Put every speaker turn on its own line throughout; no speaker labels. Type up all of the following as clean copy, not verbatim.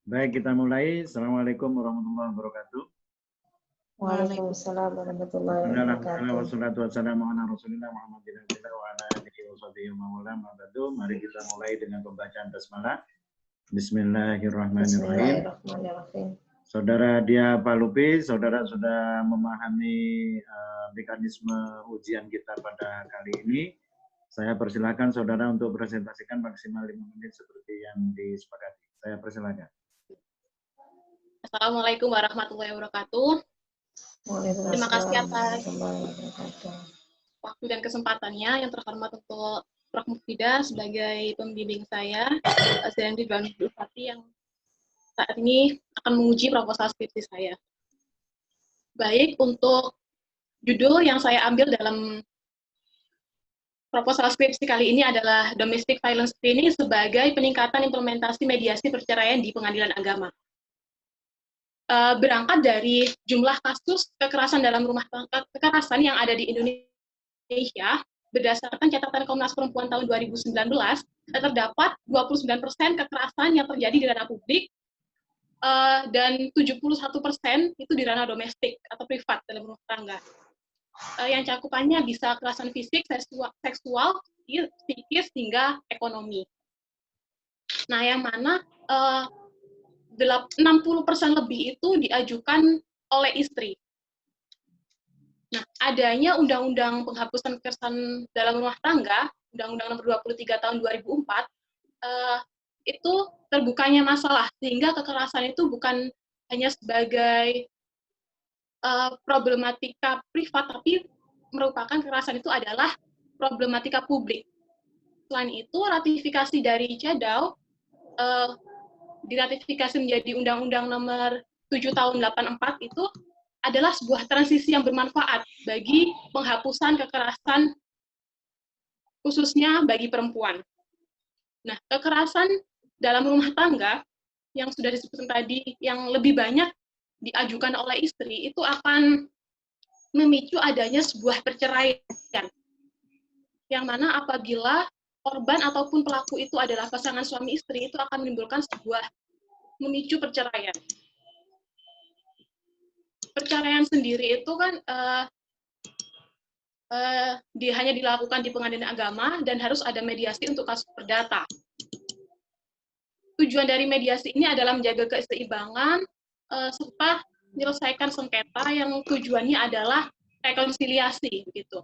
Baik, kita mulai. Assalamualaikum warahmatullahi wabarakatuh.
Waalaikumsalam warahmatullahi wabarakatuh.
Wassalatu wassalamu ala Rasulillah Muhammadin wa ala alihi wa sahbihi wa man wala. Mari kita mulai dengan pembacaan basmalah. Bismillahirrahmanirrahim.
Bismillahirrahmanirrahim.
Saudara Dia Palupi, saudara sudah memahami mekanisme ujian kita pada kali ini. Saya persilakan saudara untuk presentasikan maksimal 5 menit seperti yang disepakati. Saya persilakan.
Assalamualaikum warahmatullahi wabarakatuh. Terima kasih atas waktu dan kesempatannya. Yang terhormat untuk Prof. Mufidah sebagai pembimbing saya, sedang di Ridwan Dufati yang saat ini akan menguji proposal skripsi saya. Baik, untuk judul yang saya ambil dalam proposal skripsi kali ini adalah Domestic Violence Screening sebagai peningkatan implementasi mediasi perceraian di pengadilan agama. Berangkat dari jumlah kasus kekerasan dalam rumah tangga kekerasan yang ada di Indonesia, berdasarkan catatan Komnas Perempuan tahun 2019, terdapat 29% kekerasan yang terjadi di ranah publik dan 71% itu di ranah domestik atau privat dalam rumah tangga. Yang cakupannya bisa kekerasan fisik, seksual, psikis, hingga ekonomi. Nah, yang mana 60% lebih itu diajukan oleh istri. Nah, adanya Undang-Undang Penghapusan Kekerasan dalam Rumah Tangga, Undang-Undang Nomor 23 Tahun 2004, itu terbukanya masalah, sehingga kekerasan itu bukan hanya sebagai problematika privat, tapi merupakan kekerasan itu adalah problematika publik. Selain itu, ratifikasi dari CEDAW diratifikasi menjadi Undang-Undang Nomor 7 Tahun 84 itu adalah sebuah transisi yang bermanfaat bagi penghapusan kekerasan khususnya bagi perempuan. Nah, kekerasan dalam rumah tangga yang sudah disebutkan tadi yang lebih banyak diajukan oleh istri itu akan memicu adanya sebuah perceraian. Yang mana apabila korban ataupun pelaku itu adalah pasangan suami istri, itu akan menimbulkan sebuah memicu perceraian. Perceraian sendiri itu kan hanya dilakukan di pengadilan agama dan harus ada mediasi untuk kasus perdata. Tujuan dari mediasi ini adalah menjaga keseimbangan serta menyelesaikan sengketa yang tujuannya adalah rekonsiliasi, begitu.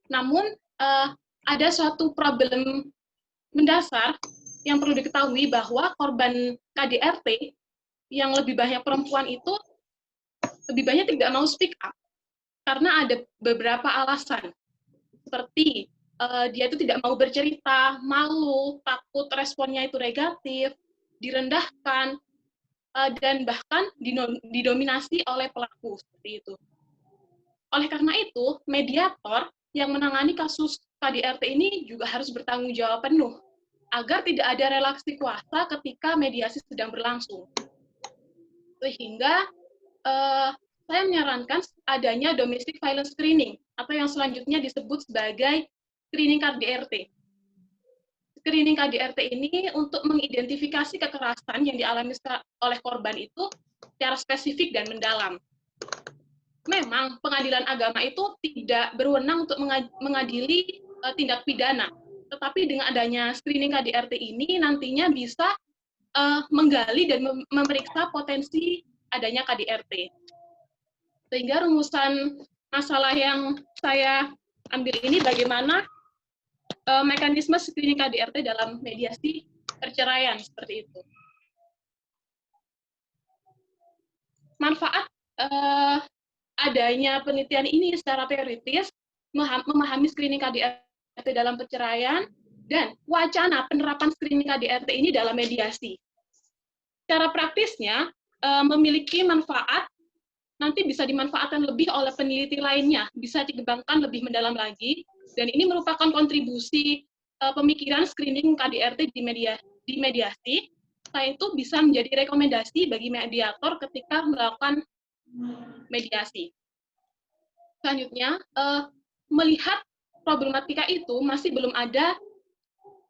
Namun ada suatu problem mendasar yang perlu diketahui bahwa korban KDRT yang lebih banyak perempuan itu lebih banyak tidak mau speak up karena ada beberapa alasan seperti dia itu tidak mau bercerita, malu, takut responnya itu negatif, direndahkan, dan bahkan didominasi oleh pelaku seperti itu. Oleh karena itu, mediator yang menangani kasus KDRT ini juga harus bertanggung jawab penuh agar tidak ada relasi kuasa ketika mediasi sedang berlangsung. Sehingga saya menyarankan adanya domestic violence screening atau yang selanjutnya disebut sebagai screening KDRT. Screening KDRT ini untuk mengidentifikasi kekerasan yang dialami oleh korban itu secara spesifik dan mendalam. Memang pengadilan agama itu tidak berwenang untuk mengadili tindak pidana, tetapi dengan adanya screening KDRT ini nantinya bisa menggali dan memeriksa potensi adanya KDRT. Sehingga rumusan masalah yang saya ambil ini bagaimana mekanisme screening KDRT dalam mediasi perceraian seperti itu. Manfaat adanya penelitian ini secara teoritis memahami screening KDRT dalam perceraian dan wacana penerapan screening KDRT ini dalam mediasi. Secara praktisnya memiliki manfaat, nanti bisa dimanfaatkan lebih oleh peneliti lainnya, bisa dikembangkan lebih mendalam lagi, dan ini merupakan kontribusi pemikiran screening KDRT di mediasi. Setelah itu bisa menjadi rekomendasi bagi mediator ketika melakukan mediasi. Selanjutnya, melihat problematika itu masih belum ada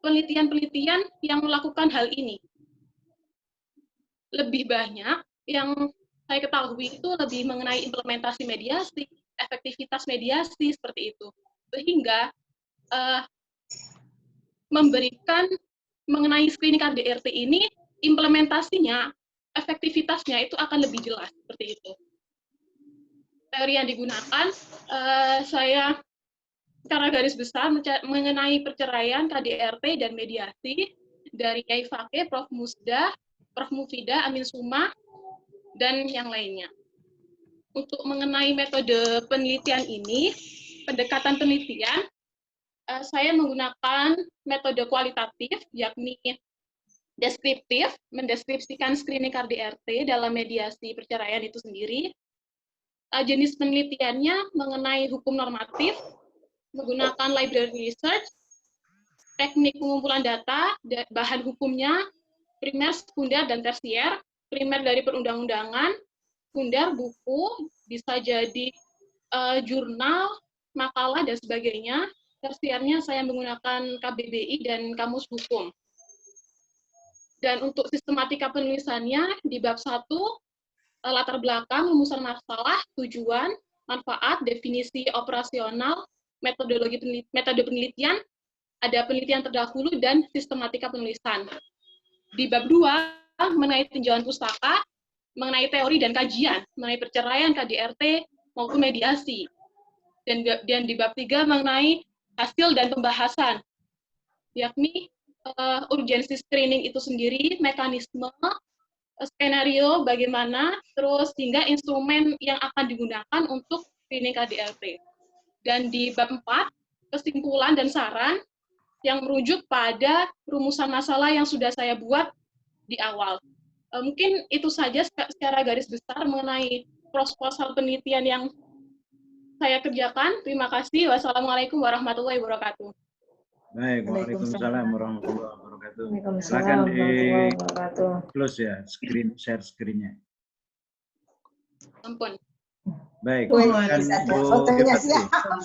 penelitian-penelitian yang melakukan hal ini. lebih banyak yang saya ketahui itu lebih mengenai implementasi mediasi, efektivitas mediasi seperti itu, sehingga memberikan mengenai screening KDRT ini implementasinya, efektivitasnya itu akan lebih jelas seperti itu. Teori yang digunakan, saya secara garis besar mengenai perceraian, KDRT, dan mediasi dari Yai Fakih, Prof. Musda, Prof. Mufida, Amin Suma, dan yang lainnya. Untuk mengenai metode penelitian ini, pendekatan penelitian, saya menggunakan metode kualitatif, yakni deskriptif, mendeskripsikan screening KDRT dalam mediasi perceraian itu sendiri. Jenis penelitiannya mengenai hukum normatif, menggunakan library research, teknik pengumpulan data, bahan hukumnya, primer, sekunder, dan tersier. Primer dari perundang-undangan, sekunder buku, bisa jadi jurnal, makalah, dan sebagainya. Tersiernya saya menggunakan KBBI dan Kamus Hukum. Dan untuk sistematika penulisannya, di bab 1, latar belakang, rumusan masalah, tujuan, manfaat, definisi operasional, metode penelitian, ada penelitian terdahulu, dan sistematika penulisan. Di bab 2, mengenai tinjauan pustaka, mengenai teori dan kajian, mengenai perceraian, KDRT, maupun mediasi. Dan di bab 3, mengenai hasil dan pembahasan, yakni urgensi screening itu sendiri, mekanisme, skenario bagaimana, terus hingga instrumen yang akan digunakan untuk screening KDRT. Dan di bab 4, kesimpulan dan saran yang merujuk pada rumusan masalah yang sudah saya buat di awal. Mungkin itu saja secara garis besar mengenai proposal penelitian yang saya kerjakan. Terima kasih. Wassalamualaikum warahmatullahi wabarakatuh.
Baik, waalaikumsalam warahmatullahi wabarakatuh.
Waalaikumsalam warahmatullahi wabarakatuh.
Close ya, share screen-nya.
Ampun.
Baik,
Ada fotonya siapa?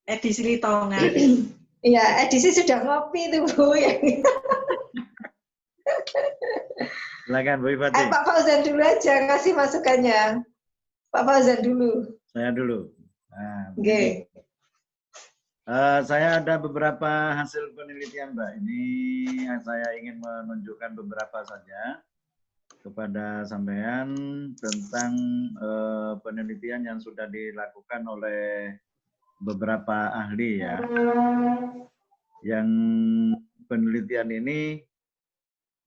Edisi Litongan.
Iya, edisi sudah ngopi tuh Bu.
Silakan Bu Ifati.
Pak Fauzan dulu aja ngasih masukannya. Pak Fauzan dulu.
Saya dulu. Nah,
Oke.
Saya ada beberapa hasil penelitian, Mbak. Ini saya ingin menunjukkan beberapa saja kepada sampean tentang penelitian yang sudah dilakukan oleh beberapa ahli ya. Yang penelitian ini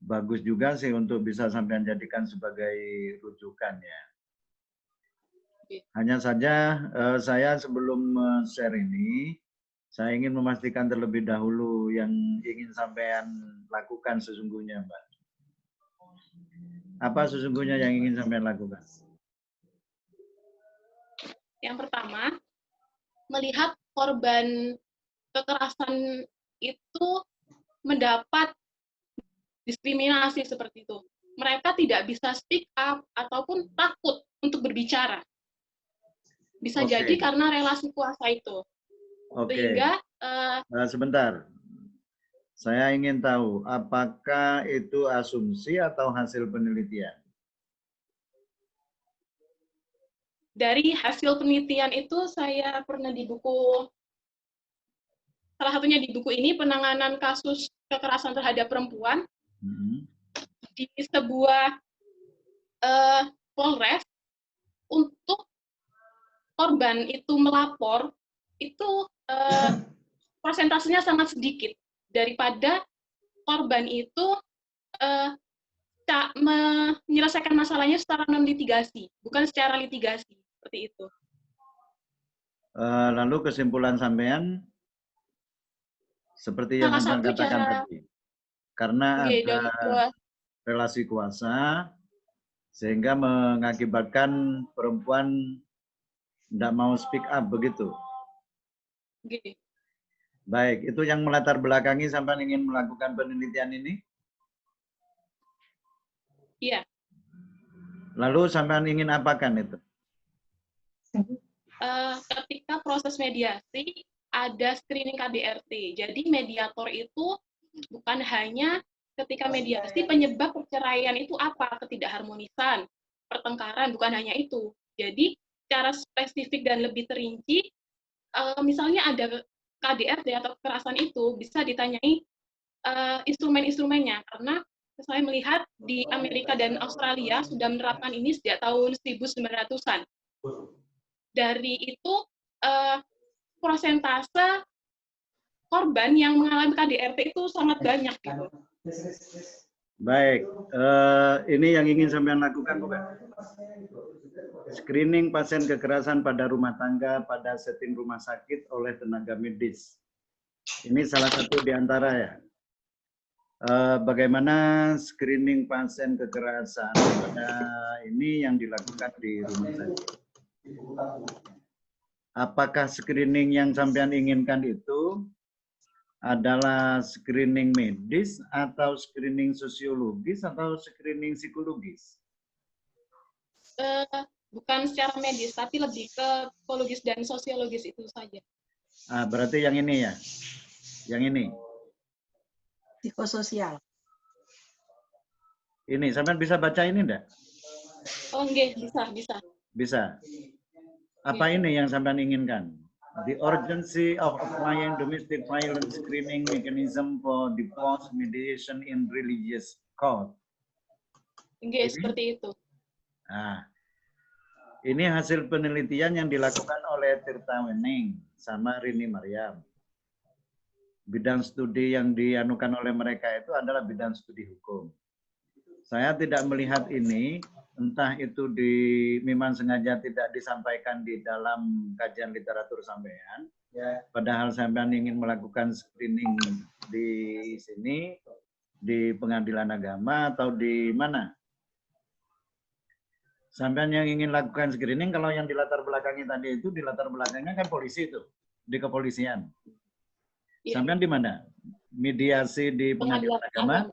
bagus juga sih untuk bisa sampean jadikan sebagai rujukan ya. Hanya saja saya sebelum share ini, saya ingin memastikan terlebih dahulu yang ingin sampean lakukan sesungguhnya, Mbak. Apa sesungguhnya yang ingin sampean lakukan?
Yang pertama, melihat korban kekerasan itu mendapat diskriminasi seperti itu. Mereka tidak bisa speak up ataupun takut untuk berbicara. Bisa jadi karena relasi kuasa itu. Sehingga
sebentar. Saya ingin tahu apakah itu asumsi atau hasil penelitian?
Dari hasil penelitian itu saya pernah di buku, salah satunya di buku ini, penanganan kasus kekerasan terhadap perempuan, di sebuah Polres, untuk korban itu melapor, itu persentasenya sangat sedikit daripada korban itu menyelesaikan masalahnya secara non-litigasi, bukan secara litigasi, seperti itu.
Lalu kesimpulan sampean seperti yang saya katakan tadi, karena ada relasi kuasa sehingga mengakibatkan perempuan tidak mau speak up, begitu? Baik, itu yang melatar belakangi sampai ingin melakukan penelitian ini?
Iya.
Lalu sampai ingin apakan itu?
Ketika proses mediasi, ada screening KDRT. Jadi mediator itu bukan hanya ketika mediasi penyebab perceraian itu apa? Ketidakharmonisan, pertengkaran, bukan hanya itu. Jadi secara spesifik dan lebih terinci, misalnya ada KDRT atau kekerasan itu bisa ditanyai instrumen-instrumennya, karena saya melihat di Amerika dan Australia sudah menerapkan ini sejak tahun 1900-an. Dari itu persentase korban yang mengalami KDRT itu sangat banyak gitu.
Baik, ini yang ingin sampean lakukan bukan? Screening pasien kekerasan pada rumah tangga pada setting rumah sakit oleh tenaga medis. Ini salah satu di antara ya. Bagaimana screening pasien kekerasan pada ini yang dilakukan di rumah sakit? Apakah screening yang sampean inginkan itu adalah screening medis atau screening sosiologis atau screening psikologis?
Bukan secara medis, tapi lebih ke psikologis dan sosiologis itu saja.
Berarti yang ini ya? Yang ini?
Psikososial.
Ini, sampean bisa baca ini enggak?
Oh, enggak, bisa.
Bisa. Apa ini yang sampean inginkan? The urgency of applying domestic violence screening mechanism for divorce mediation in religious court.
Enggak, seperti itu.
Nah, ini hasil penelitian yang dilakukan oleh Tirta Wening sama Rini Mariam. Bidang studi yang dianukan oleh mereka itu adalah bidang studi hukum. Saya tidak melihat ini, entah itu memang sengaja tidak disampaikan di dalam kajian literatur sampean, padahal sampean ingin melakukan screening di sini, di pengadilan agama atau di mana? Sampean yang ingin lakukan screening, kalau yang di latar belakangnya tadi itu, di latar belakangnya kan polisi itu, di kepolisian. Sampean di mana? Mediasi di pengadilan agama?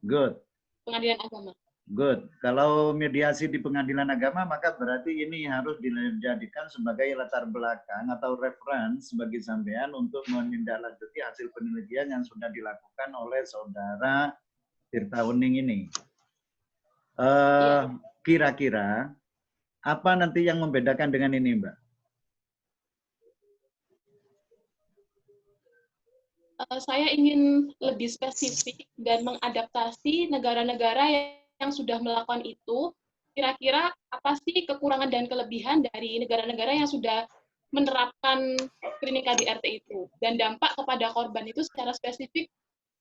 Good.
Pengadilan agama.
Good. Kalau mediasi di pengadilan agama, maka berarti ini harus dijadikan sebagai latar belakang atau referensi bagi sampean untuk menindaklanjuti hasil penelitian yang sudah dilakukan oleh saudara Tirta Wening ini. Kira-kira apa nanti yang membedakan dengan ini, Mbak?
Saya ingin lebih spesifik dan mengadaptasi negara-negara yang sudah melakukan itu. Kira-kira apa sih kekurangan dan kelebihan dari negara-negara yang sudah menerapkan screening KDRT itu, dan dampak kepada korban itu secara spesifik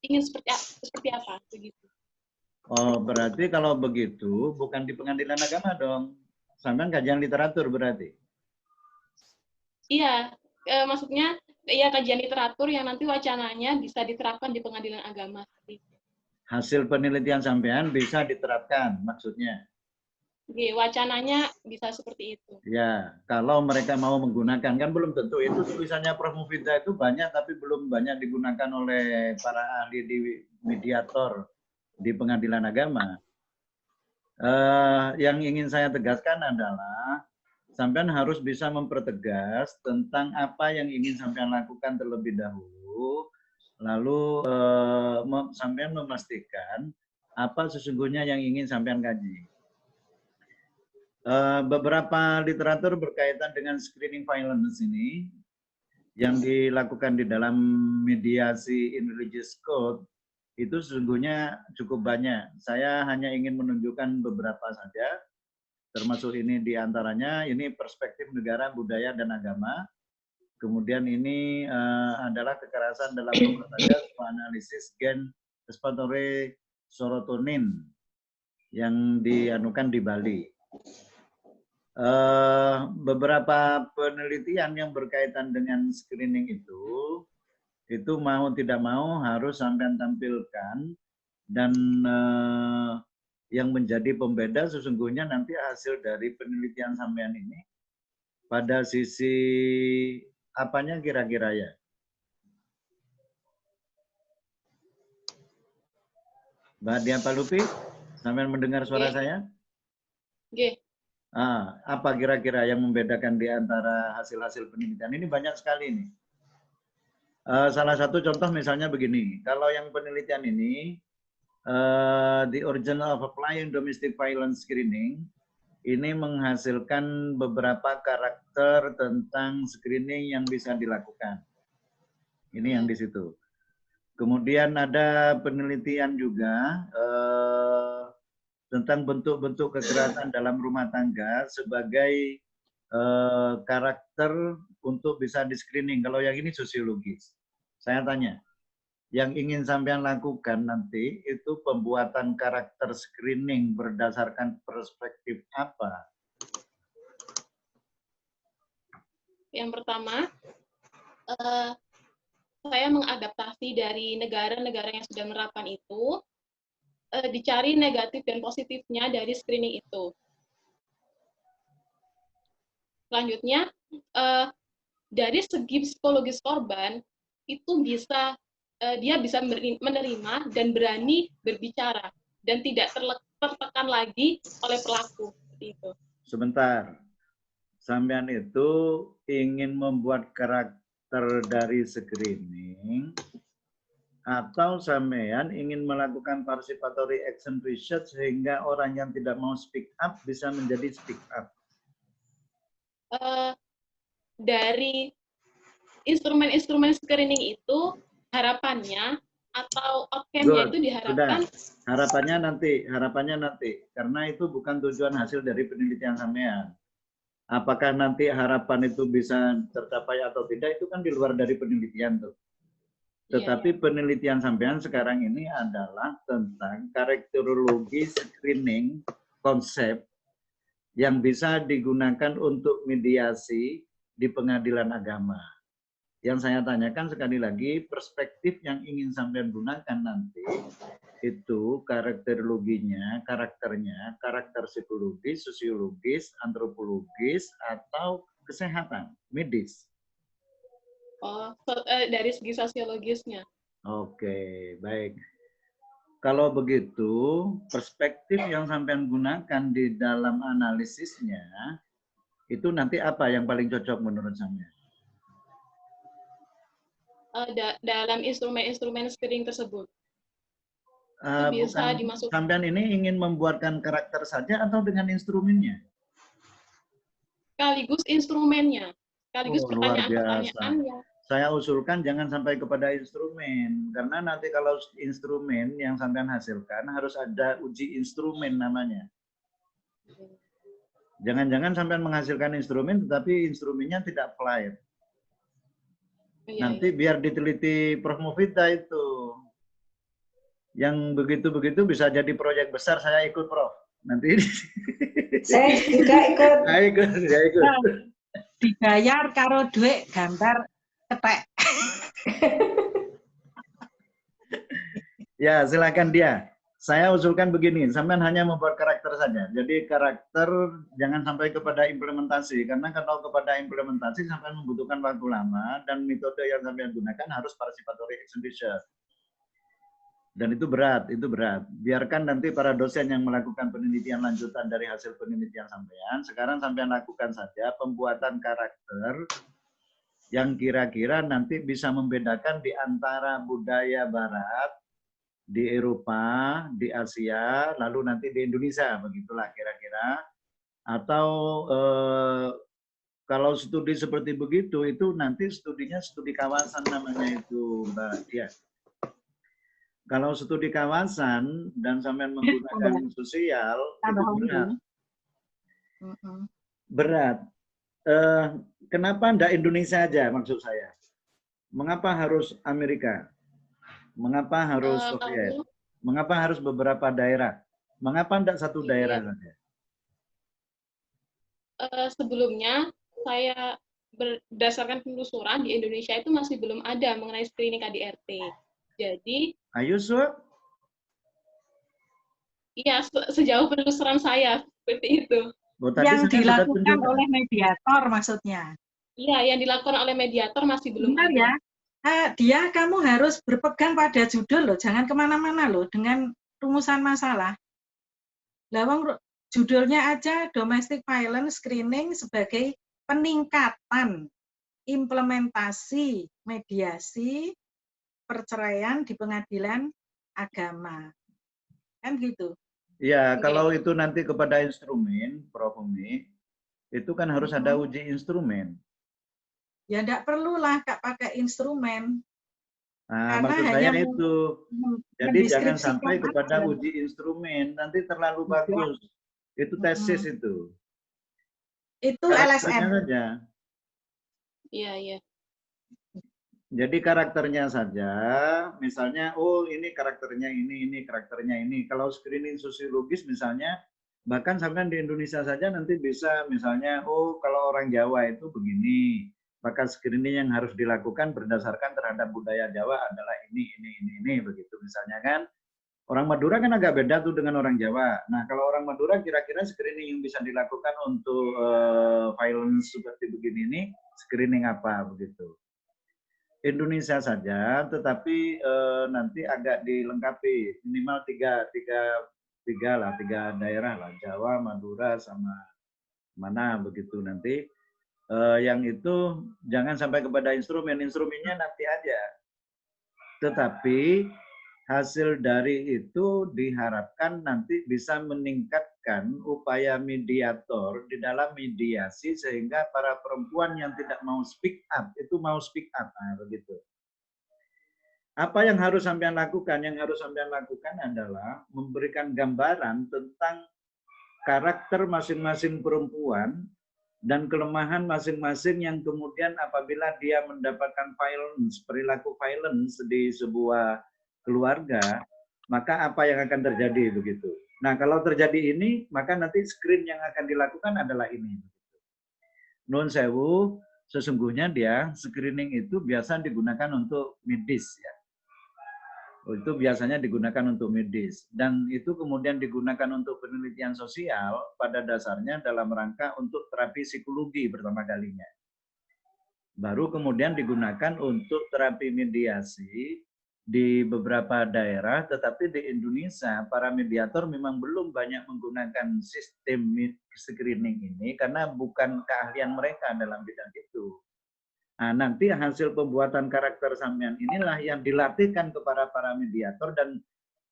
ingin seperti apa begitu?
Oh, berarti kalau begitu bukan di pengadilan agama dong. Sampean kajian literatur berarti.
Iya, maksudnya ya kajian literatur yang nanti wacananya bisa diterapkan di pengadilan agama.
Hasil penelitian sampean bisa diterapkan maksudnya.
Oke, wacananya bisa seperti itu.
Ya, kalau mereka mau menggunakan, kan belum tentu. Itu tulisannya Prof. Mufidah itu banyak, tapi belum banyak digunakan oleh para ahli di mediator di pengadilan agama. Yang ingin saya tegaskan adalah sampean harus bisa mempertegas tentang apa yang ingin sampean lakukan terlebih dahulu, lalu sampean memastikan apa sesungguhnya yang ingin sampean kaji. Beberapa literatur berkaitan dengan screening violence ini yang dilakukan di dalam mediasi in religious code itu sesungguhnya cukup banyak. Saya hanya ingin menunjukkan beberapa saja, termasuk ini diantaranya, ini perspektif negara, budaya, dan agama. Kemudian ini adalah kekerasan dalam rumah tangga, analisis gen respiratory serotonin yang dianukan di Bali. Beberapa penelitian yang berkaitan dengan screening itu mau tidak mau harus sampean tampilkan, dan yang menjadi pembeda sesungguhnya nanti hasil dari penelitian sampean ini pada sisi apanya kira-kira ya? Mbak Dian Palupi, sampean mendengar suara saya?
Oke.
Apa kira-kira yang membedakan di antara hasil-hasil penelitian? Ini banyak sekali nih. Salah satu contoh misalnya begini, kalau yang penelitian ini The Original of Applying Domestic Violence Screening ini menghasilkan beberapa karakter tentang screening yang bisa dilakukan. Ini yang di situ. Kemudian ada penelitian juga tentang bentuk-bentuk kekerasan dalam rumah tangga sebagai karakter untuk bisa di-screening. Kalau yang ini sosiologis. Saya tanya, yang ingin sampean lakukan nanti itu pembuatan karakter screening berdasarkan perspektif apa?
Yang pertama, saya mengadaptasi dari negara-negara yang sudah menerapkan itu, dicari negatif dan positifnya dari screening itu. Selanjutnya, dari segi psikologis korban, itu bisa dia bisa menerima dan berani berbicara dan tidak tertekan lagi oleh pelaku. Seperti itu.
Sebentar, sampean itu ingin membuat karakter dari screening atau sampean ingin melakukan participatory action research sehingga orang yang tidak mau speak up bisa menjadi speak up?
Dari instrumen-instrumen screening itu harapannya atau outcome-nya itu diharapkan.
Sudah. Harapannya nanti, karena itu bukan tujuan hasil dari penelitian sampean. Apakah nanti harapan itu bisa tercapai atau tidak itu kan di luar dari penelitian tuh. Tetapi penelitian sampean sekarang ini adalah tentang karakterologi screening konsep yang bisa digunakan untuk mediasi di pengadilan agama. Yang saya tanyakan sekali lagi, perspektif yang ingin sampean gunakan nanti itu karakterologinya, karakternya, karakter psikologis, sosiologis, antropologis, atau kesehatan, medis.
Oh, dari segi sosiologisnya.
Oke, baik. Kalau begitu, perspektif yang sampean gunakan di dalam analisisnya, itu nanti apa yang paling cocok menurut sampean?
Dalam instrumen-instrumen screening tersebut.
Bisa dimasukkan. Sampean ini ingin membuatkan karakter saja atau dengan instrumennya?
Sekaligus instrumennya, sekaligus pertanyaan-pertanyaannya.
Saya usulkan jangan sampai kepada instrumen, karena nanti kalau instrumen yang sampean hasilkan harus ada uji instrumen namanya. Jangan-jangan sampean menghasilkan instrumen, tetapi instrumennya tidak applied. Nanti biar diteliti Prof. Mufida itu. Yang begitu-begitu bisa jadi proyek besar, saya ikut Prof. Nanti.
Saya juga ikut.
Saya ikut.
Dibayar karo duit gambar cetek.
Ya, silakan dia. Saya usulkan begini, sampean hanya membuat karakter saja. Jadi karakter jangan sampai kepada implementasi, karena kalau kepada implementasi sampean membutuhkan waktu lama dan metode yang sampean gunakan harus participatory action research. Dan itu berat, itu berat. Biarkan nanti para dosen yang melakukan penelitian lanjutan dari hasil penelitian sampean. Sekarang sampean lakukan saja pembuatan karakter yang kira-kira nanti bisa membedakan di antara budaya Barat, di Eropa, di Asia, lalu nanti di Indonesia, begitulah kira-kira. Atau kalau studi seperti begitu, itu nanti studinya studi kawasan namanya itu, Mbak Dia. Kalau studi kawasan dan sampean menggunakan sosial, itu berat. Berat. Kenapa enggak Indonesia aja maksud saya? Mengapa harus Amerika? Mengapa harus Soviet? Mengapa harus beberapa daerah? Mengapa enggak satu daerah saja?
Sebelumnya, saya berdasarkan penelusuran di Indonesia itu masih belum ada mengenai screening KDRT. Jadi,
Ayo, Sur.
Iya, sejauh penelusuran saya seperti itu.
Yang dilakukan oleh mediator maksudnya.
Iya, yang dilakukan oleh mediator masih belum
benar
ada.
Ya. Kamu harus berpegang pada judul loh, jangan kemana-mana loh dengan rumusan masalah. Lawang judulnya aja domestic violence screening sebagai peningkatan implementasi mediasi perceraian di pengadilan agama. Kan gitu.
Ya, kalau itu nanti kepada instrumen, Prof. Umi, itu kan harus ada uji instrumen.
Ya enggak perlulah Kak pakai instrumen.
Nah,
Karena
maksud
hanya
saya itu. Jadi jangan sampai
mendeskripsikan
kepada
aja.
uji instrumen, nanti terlalu
Tidak.
bagus. Itu tesis itu.
Itu
Karakternya
LSM.
saja.
Iya, iya.
Jadi karakternya saja, misalnya, oh ini karakternya ini karakternya ini. Kalau screening sosiologis misalnya, bahkan sampai di Indonesia saja nanti bisa misalnya, oh kalau orang Jawa itu begini, maka screening yang harus dilakukan berdasarkan terhadap budaya Jawa adalah ini, begitu misalnya kan. Orang Madura kan agak beda tuh dengan orang Jawa. Nah kalau orang Madura kira-kira screening yang bisa dilakukan untuk violence seperti begini ini, screening apa begitu. Indonesia saja, tetapi nanti agak dilengkapi minimal tiga daerah lah, Jawa, Madura, sama mana begitu nanti. Yang itu jangan sampai kepada instrumennya nanti aja. Tetapi hasil dari itu diharapkan nanti bisa meningkatkan upaya mediator di dalam mediasi sehingga para perempuan yang tidak mau speak up itu mau speak up, nah, begitu. Apa yang harus sampean lakukan? Yang harus sampean lakukan adalah memberikan gambaran tentang karakter masing-masing perempuan dan kelemahan masing-masing yang kemudian apabila dia mendapatkan violence, perilaku violence di sebuah keluarga, maka apa yang akan terjadi begitu. Nah, kalau terjadi ini, maka nanti screen yang akan dilakukan adalah ini. Nun sewu, sesungguhnya dia screening itu biasa digunakan untuk medis ya. Itu biasanya digunakan untuk medis dan itu kemudian digunakan untuk penelitian sosial pada dasarnya dalam rangka untuk terapi psikologi pertama kalinya. Baru kemudian digunakan untuk terapi mediasi di beberapa daerah, tetapi di Indonesia para mediator memang belum banyak menggunakan sistem screening ini karena bukan keahlian mereka dalam bidang itu. Nah, nanti hasil pembuatan karakter sampean inilah yang dilatihkan kepada para mediator dan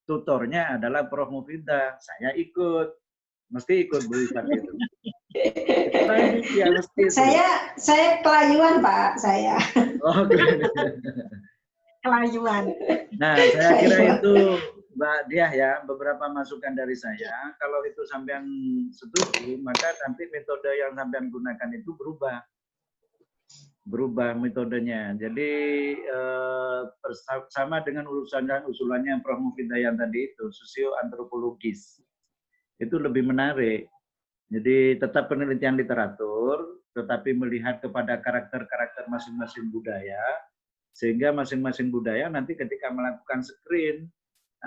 tutornya adalah Prof. Mufidah. Saya ikut, mesti ikut Bu Ifat itu. Ya, mesti itu.
Saya kelayuan Pak, saya.
Oh,
Kelayuan.
Nah, saya kira itu Mbak Diah ya, beberapa masukan dari saya. Kalau itu sampean setuju, maka nanti metode yang sampean gunakan itu berubah metodenya. Jadi sama dengan usulannya Prof. Mufidah yang tadi itu, sosioantropologis. Itu lebih menarik. Jadi tetap penelitian literatur, tetapi melihat kepada karakter-karakter masing-masing budaya, sehingga masing-masing budaya nanti ketika melakukan screen,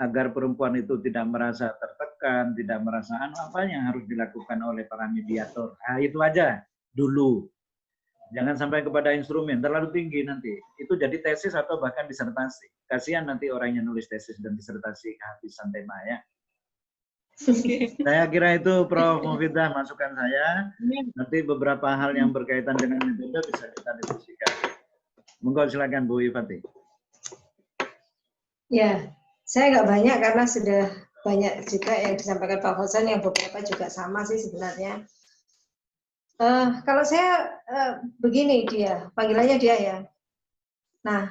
agar perempuan itu tidak merasa tertekan, tidak merasa apa yang harus dilakukan oleh para mediator. Nah, itu aja dulu. Jangan sampai kepada instrumen, terlalu tinggi nanti. Itu jadi tesis atau bahkan disertasi. Kasihan nanti orang yang nulis tesis dan disertasi kehabisan tema ya. Saya kira itu Prof. Mufidah masukan saya. Nanti beberapa hal yang berkaitan dengan metode bisa kita diskusikan. Monggo silakan Bu Ifati.
Ya, saya nggak banyak karena sudah banyak juga yang disampaikan Pak Fauzan yang beberapa juga sama sih sebenarnya. Kalau saya begini dia, panggilannya dia ya. Nah,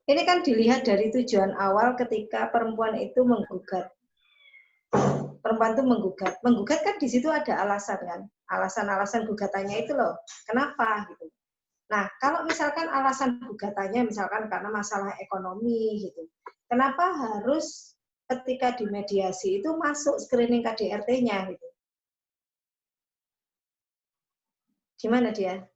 ini kan dilihat dari tujuan awal ketika perempuan itu menggugat. Perempuan itu menggugat. Menggugat kan di situ ada alasan kan. Alasan-alasan gugatannya itu loh. Kenapa gitu. Nah, kalau misalkan alasan gugatannya misalkan karena masalah ekonomi gitu. Kenapa harus ketika dimediasi itu masuk screening KDRT-nya gitu. Gimana dia?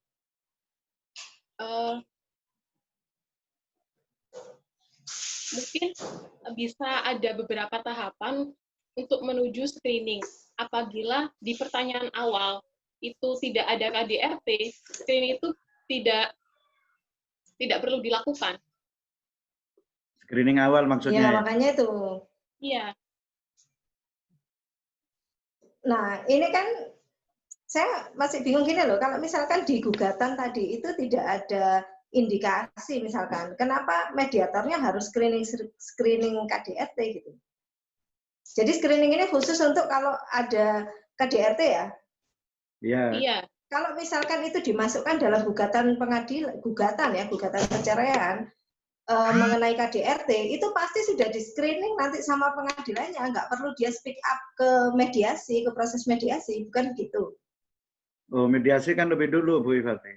Mungkin bisa ada beberapa tahapan untuk menuju screening. Apabila di pertanyaan awal itu tidak ada KDRT, screening itu tidak perlu dilakukan.
Screening awal maksudnya.
Ya, makanya itu.
Iya.
Nah, ini kan saya masih bingung gini loh, kalau misalkan di gugatan tadi itu tidak ada indikasi misalkan, kenapa mediatornya harus screening KDRT gitu? Jadi screening ini khusus untuk kalau ada KDRT ya?
Iya.
Iya.
Kalau misalkan itu dimasukkan dalam gugatan pengadilan, gugatan perceraian mengenai KDRT, itu pasti sudah di screening nanti sama pengadilannya, nggak perlu dia speak up ke mediasi, ke proses mediasi, bukan gitu.
Oh, mediasi kan lebih dulu, Bu Ifati.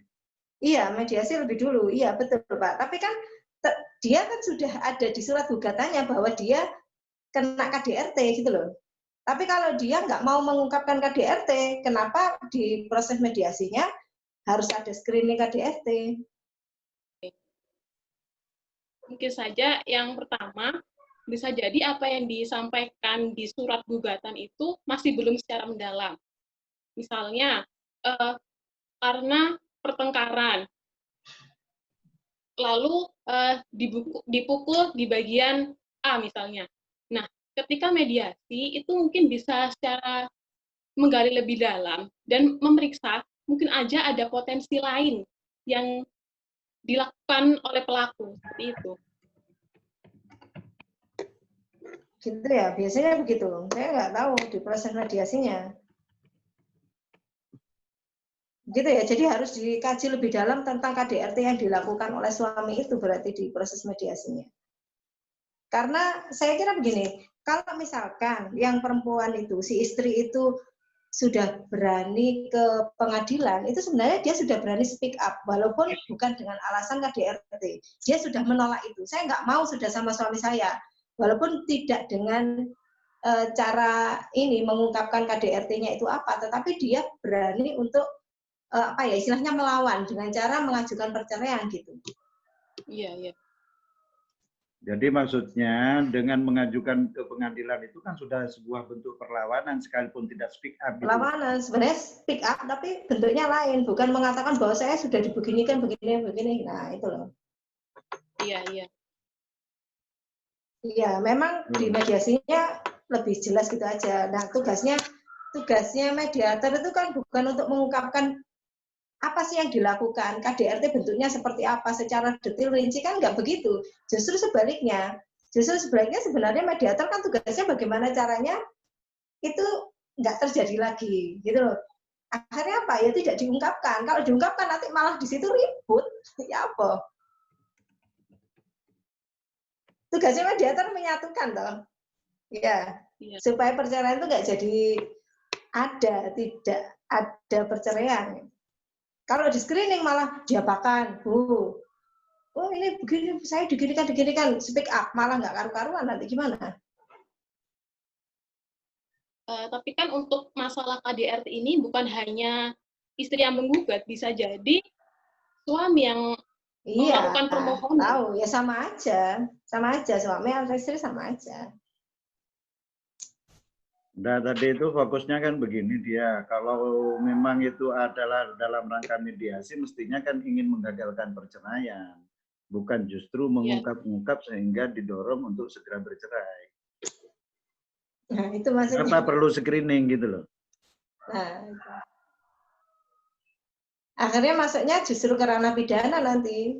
Iya, mediasi lebih dulu, iya betul Pak. Tapi kan dia kan sudah ada di surat gugatannya bahwa dia kena KDRT gitu loh. Tapi kalau dia nggak mau mengungkapkan KDRT, kenapa di proses mediasinya harus ada screening KDRT?
Mungkin saja yang pertama, bisa jadi apa yang disampaikan di surat gugatan itu masih belum secara mendalam. Misalnya, karena pertengkaran, lalu dipukul di bagian A misalnya. Nah, ketika mediasi itu mungkin bisa secara menggali lebih dalam dan memeriksa mungkin aja ada potensi lain yang dilakukan oleh pelaku seperti itu.
Gitu ya, biasanya begitu. Saya nggak tahu di proses mediasinya. Gitu ya, jadi harus dikaji lebih dalam tentang KDRT yang dilakukan oleh suami itu berarti di proses mediasinya. Karena saya kira begini, kalau misalkan yang perempuan itu, si istri itu sudah berani ke pengadilan, itu sebenarnya dia sudah berani speak up, walaupun bukan dengan alasan KDRT. Dia sudah menolak itu. Saya nggak mau sudah sama suami saya, walaupun tidak dengan cara ini mengungkapkan KDRT-nya itu apa, tetapi dia berani untuk apa ya istilahnya melawan dengan cara mengajukan perceraian gitu.
Iya, iya.
Jadi maksudnya dengan mengajukan ke pengadilan itu kan sudah sebuah bentuk perlawanan sekalipun tidak speak up.
Perlawanan sebenarnya speak up tapi bentuknya lain, bukan mengatakan bahwa saya sudah dibeginikan begini. Nah itu loh.
Iya, iya.
Iya, memang di mediasinya lebih jelas gitu aja. Nah tugasnya mediator itu kan bukan untuk mengungkapkan apa sih yang dilakukan, KDRT bentuknya seperti apa, secara detail rinci kan nggak begitu. Justru sebaliknya sebenarnya mediator kan tugasnya bagaimana caranya itu nggak terjadi lagi, gitu loh. Akhirnya apa? Ya tidak diungkapkan. Kalau diungkapkan nanti malah di situ ribut, ya apa? Tugasnya mediator menyatukan toh, ya, supaya perceraian itu nggak jadi tidak ada perceraian. Kalau di screening malah diapakan, oh ini begini, saya diginikan, speak up, malah nggak karu-karuan, nanti gimana?
Tapi kan untuk masalah KDRT ini bukan hanya istri yang menggugat, bisa jadi suami yang melakukan permohonan.
Tahu, ya sama aja, suami atau istri sama aja.
Nah, tadi itu fokusnya kan begini dia, kalau memang itu adalah dalam rangka mediasi, mestinya kan ingin menggagalkan perceraian, bukan justru mengungkap-ungkap sehingga didorong untuk segera bercerai.
Nah, itu maksudnya.
Kenapa perlu screening gitu loh?
Nah, akhirnya masuknya justru ke ranah pidana nanti.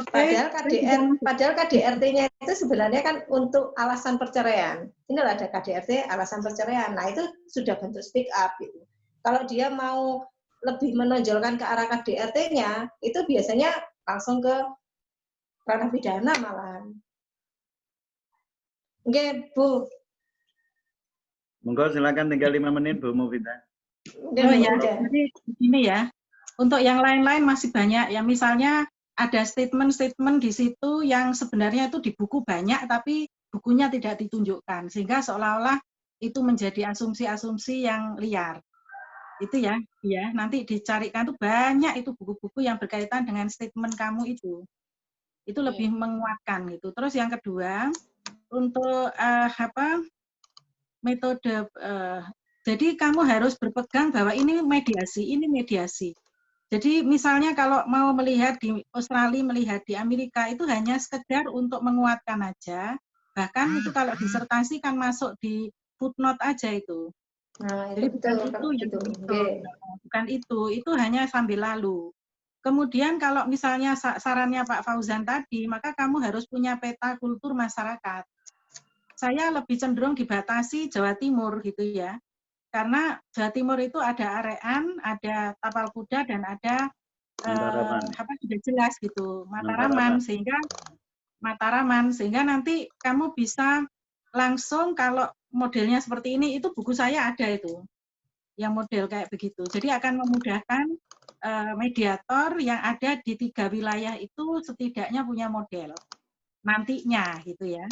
Padahal KDRT-nya itu sebenarnya kan untuk alasan perceraian. Inilah ada KDRT alasan perceraian. Nah itu sudah bentuk speak up gitu. Kalau dia mau lebih menonjolkan ke arah KDRT-nya, itu biasanya langsung ke ranah pidana malahan. Oke, Bu.
Monggo silakan tinggal 5 menit Bu Mufida.
Oh ya, jadi ini ya. Untuk yang lain-lain masih banyak ya, misalnya ada statement-statement di situ yang sebenarnya itu di buku banyak tapi bukunya tidak ditunjukkan sehingga seolah-olah itu menjadi asumsi-asumsi yang liar. Itu ya, nanti dicarikan tuh banyak itu buku-buku yang berkaitan dengan statement kamu itu. Itu lebih menguatkan gitu. Terus yang kedua, untuk metode jadi kamu harus berpegang bahwa ini mediasi. Jadi misalnya kalau mau melihat di Australia, melihat di Amerika itu hanya sekedar untuk menguatkan aja. Bahkan itu kalau disertasi kan masuk di footnote aja itu.
Nah,
jadi bukan itu yang itu, bukan itu hanya sambil lalu. Kemudian kalau misalnya sarannya Pak Fauzan tadi, maka kamu harus punya peta kultur masyarakat. Saya lebih cenderung dibatasi Jawa Timur gitu ya. Karena Jawa Timur itu ada Arean, ada Tapal Kuda, dan ada sudah jelas gitu, Mataraman, sehingga nanti kamu bisa langsung kalau modelnya seperti ini, itu buku saya ada itu, yang model kayak begitu. Jadi akan memudahkan mediator yang ada di 3 wilayah itu setidaknya punya model nantinya gitu ya.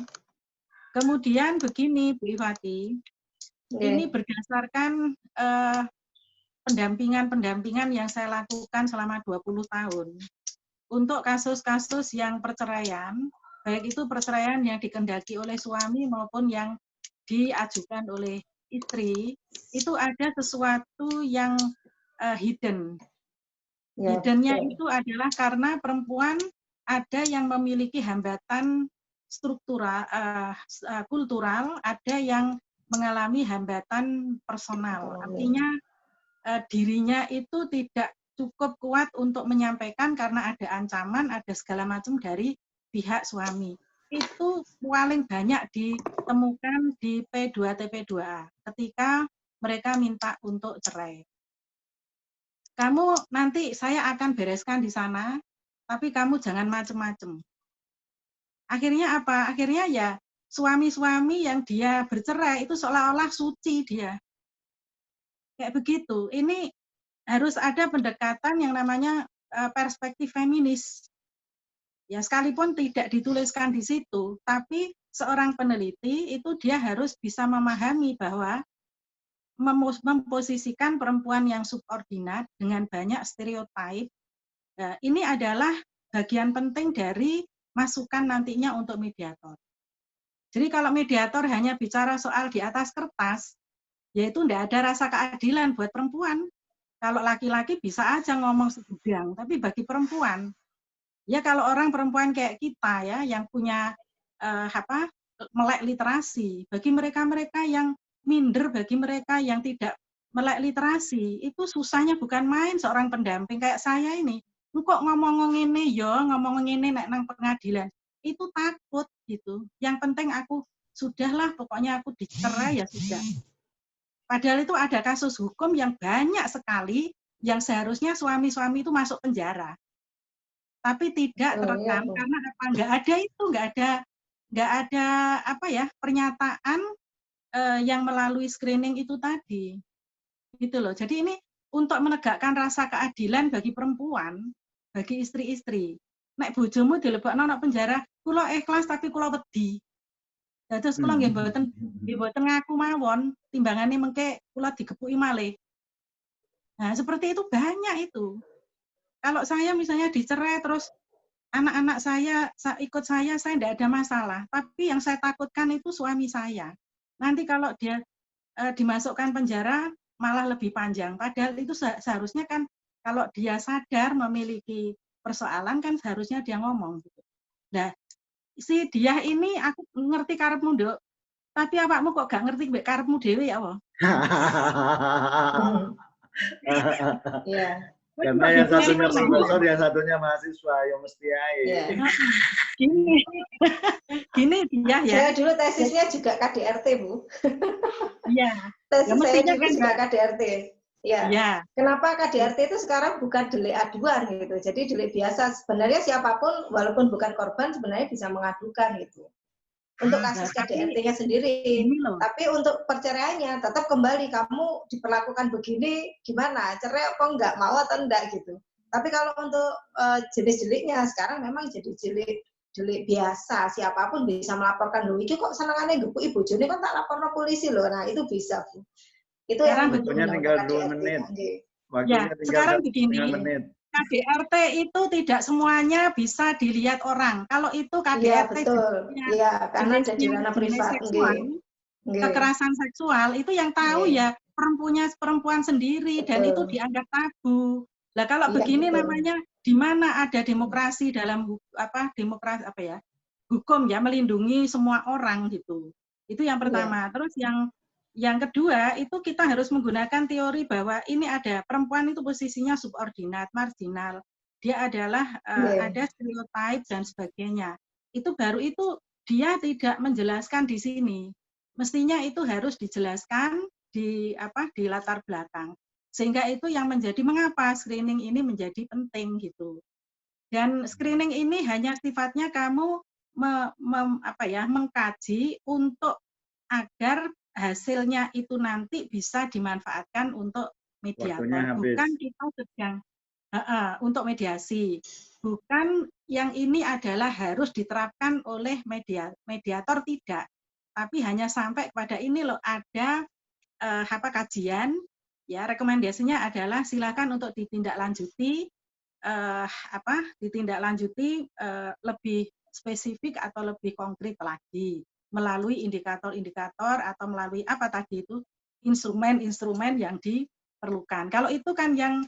Kemudian begini Bu Ifati, ini berdasarkan pendampingan yang saya lakukan selama 20 tahun. Untuk kasus-kasus yang perceraian, baik itu perceraian yang dikendaki oleh suami maupun yang diajukan oleh istri, itu ada sesuatu yang hidden. Hiddennya itu adalah karena perempuan ada yang memiliki hambatan struktural, kultural, ada yang mengalami hambatan personal. Artinya dirinya itu tidak cukup kuat untuk menyampaikan karena ada ancaman, ada segala macam dari pihak suami. Itu paling banyak ditemukan di P2TP2A ketika mereka minta untuk cerai. Kamu nanti saya akan bereskan di sana, tapi kamu jangan macem-macem. Akhirnya apa? Akhirnya ya suami-suami yang dia bercerai itu seolah-olah suci dia. Kayak begitu. Ini harus ada pendekatan yang namanya perspektif feminis. Ya sekalipun tidak dituliskan di situ, tapi seorang peneliti itu dia harus bisa memahami bahwa memposisikan perempuan yang subordinat dengan banyak stereotip, ini adalah bagian penting dari masukan nantinya untuk mediator. Jadi kalau mediator hanya bicara soal di atas kertas, yaitu tidak ada rasa keadilan buat perempuan. Kalau laki-laki bisa aja ngomong segudang, tapi bagi perempuan, ya kalau orang perempuan kayak kita ya, yang punya melek literasi, bagi mereka-mereka yang minder, bagi mereka yang tidak melek literasi, itu susahnya bukan main seorang pendamping kayak saya ini. Lu kok ngomong ini ya, ngomong ini nek nang pengadilan. Itu takut gitu. Yang penting aku sudahlah, pokoknya aku dicerai ya sudah. Padahal itu ada kasus hukum yang banyak sekali yang seharusnya suami-suami itu masuk penjara. Tapi tidak terekam karena apa? Nggak ada apa ya, pernyataan yang melalui screening itu tadi. Gitu loh. Jadi ini untuk menegakkan rasa keadilan bagi perempuan, bagi istri-istri. Nek bojomu dilebokno nang penjara, kula ikhlas tapi kula wedi. Terus kula nggih mboten ngaku mawon, timbangane mengke kula digepuki malih. Nah, seperti itu banyak itu. Kalau saya misalnya dicerai terus anak-anak saya ikut saya tidak ada masalah. Tapi yang saya takutkan itu suami saya. Nanti kalau dia dimasukkan penjara malah lebih panjang. Padahal itu seharusnya kan kalau dia sadar memiliki persoalan kan seharusnya dia ngomong. Nah, si dia ini aku ngerti karepmu, Nduk. Tapi awakmu kok gak ngerti mbek karepmu dhewe ya apa?
Iya.
Karena yang satunya profesor, yang satunya mahasiswa, yang mesti aja.
Gini dia ya.
Saya dulu tesisnya juga KDRT, Bu.
Iya.
Tesis saya dulu juga KDRT. Ya. Kenapa KDRT itu sekarang bukan delik aduan gitu. Jadi delik biasa. Sebenarnya siapapun walaupun bukan korban sebenarnya bisa mengadukan gitu. Untuk kasus KDRT-nya sendiri. Tapi untuk perceraiannya tetap kembali kamu diperlakukan begini gimana? Cerai apa enggak? Mau atau enggak gitu. Tapi kalau untuk jenis-jeliknya sekarang memang jadi delik biasa. Siapapun bisa melaporkan loh. Itu kok senangannya gepuki bojone kan tak laporno polisi loh. Nah, itu bisa, Bu. Itu yang
waktunya tinggal 2 menit.
Ya, sekarang begini. KDRT itu tidak semuanya bisa dilihat orang. Kalau itu KDRT,
karena jadi ranah privat,
kekerasan seksual itu yang tahu ya perempuan sendiri dan itu dianggap tabu. Lah kalau begini namanya di mana ada demokrasi dalam hukum ya melindungi semua orang gitu. Itu yang pertama. Terus yang kedua, itu kita harus menggunakan teori bahwa ini ada perempuan itu posisinya subordinat, marginal. dia adalah ada stereotype dan sebagainya. Itu baru itu dia tidak menjelaskan di sini. Mestinya itu harus dijelaskan di latar belakang. Sehingga itu yang menjadi mengapa screening ini menjadi penting gitu. Dan screening ini hanya sifatnya kamu mengkaji untuk agar hasilnya itu nanti bisa dimanfaatkan untuk mediator. Bukan kita sedang untuk mediasi. Bukan yang ini adalah harus diterapkan oleh mediator, tidak. Tapi hanya sampai pada ini loh, ada kajian, ya rekomendasinya adalah silakan untuk ditindaklanjuti, lebih spesifik atau lebih konkret lagi melalui indikator-indikator atau melalui apa tadi itu instrumen-instrumen yang diperlukan. Kalau itu kan yang